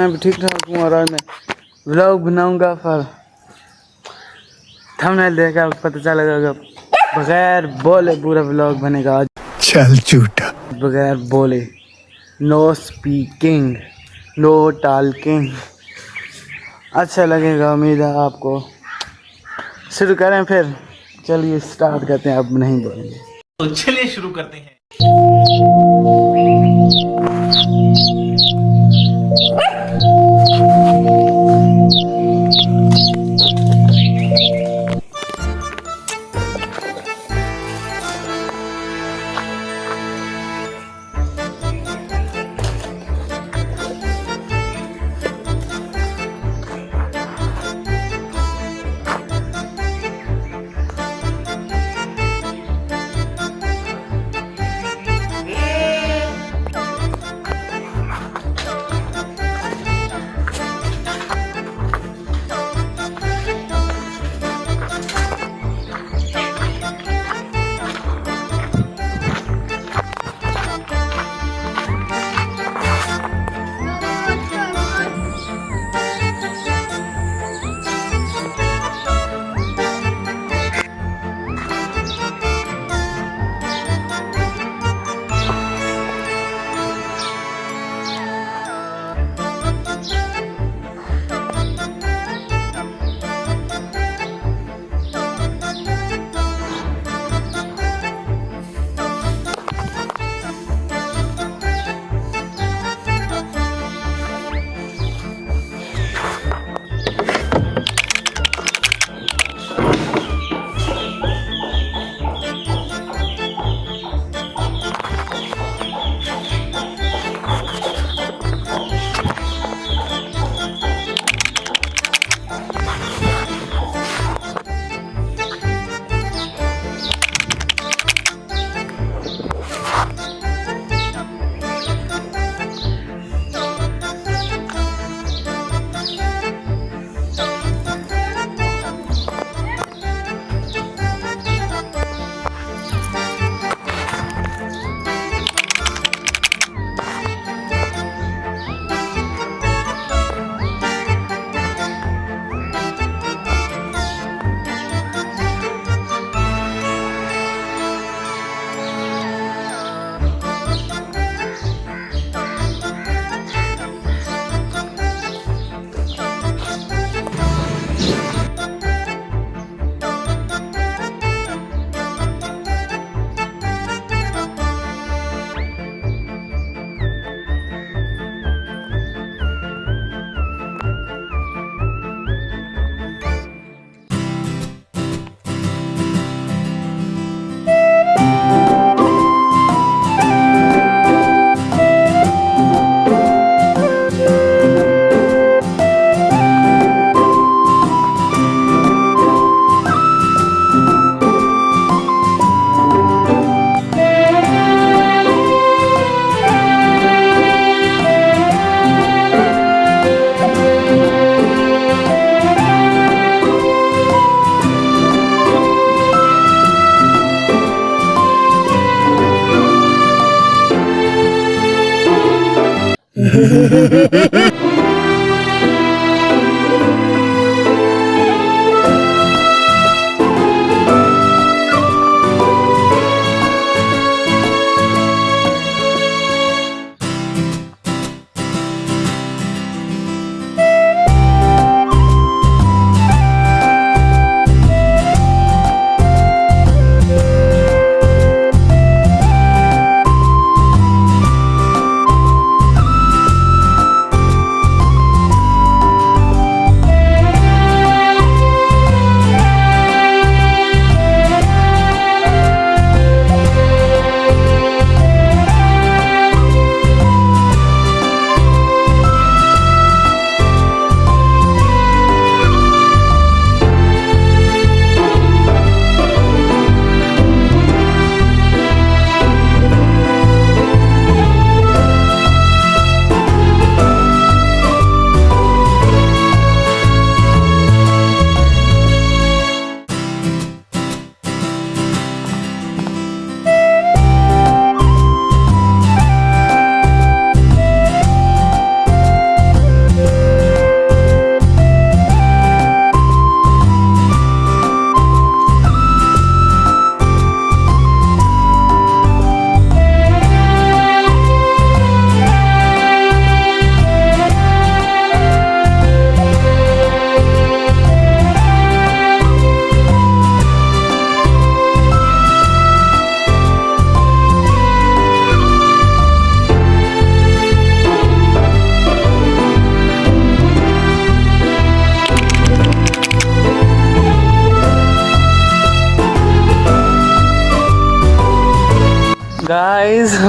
मैं भी ठीक ठाक हूँ और आज मैं व्लॉग बनाऊंगा। पर थंबनेल देखकर पता चलेगा बगैर बोले पूरा व्लॉग बनेगा आज। चल झूठा। बगैर बोले, नो स्पीकिंग, नो टॉकिंग। अच्छा लगेगा, उम्मीद है आपको। शुरू करें फिर, चलिए स्टार्ट करते हैं। अब नहीं बोलेंगे तो चलिए शुरू करते हैं।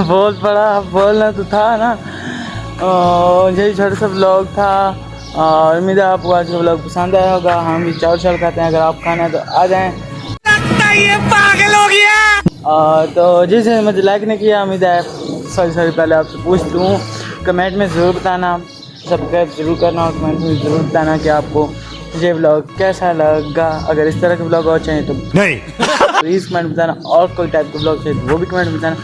बोल पड़ा, बोलना तो था ना। यही छोटा सा ब्लॉग था और उम्मीद है आपको आज का ब्लॉग पसंद आया होगा। हम भी चावल चावल खाते हैं, अगर आप खाना है तो आ जाएं। ये पागल हो गया। तो जिसे मुझे लाइक नहीं किया, उम्मीद है सॉरी पहले आपसे पूछ लूँ, कमेंट में ज़रूर बताना, सब्सक्राइब ज़रूर करना और कमेंट में ज़रूर बताना कि आपको ये ब्लॉग कैसा लगा। अगर इस तरह के ब्लॉग और चाहिए तो नहीं प्लीज़ कमेंट बताना, और कोई टाइप का ब्लॉग चाहिए तो वो भी कमेंट में बताना।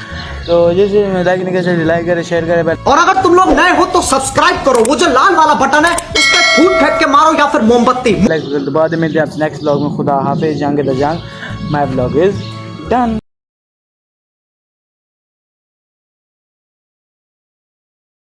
तो जैसे लाइक नहीं कर सकते, लाइक करें, शेयर करें। और अगर तुम लोग नए हो तो सब्सक्राइब करो, वो जो लाल वाला बटन है उस पर फूट फेंक के मारो या फिर मोमबत्ती। लाइक बाद में मिलते हैं आपसे नेक्स्ट ब्लॉग में। खुदा हाफिज़, जंग द जंग, माय ब्लॉग इज डन।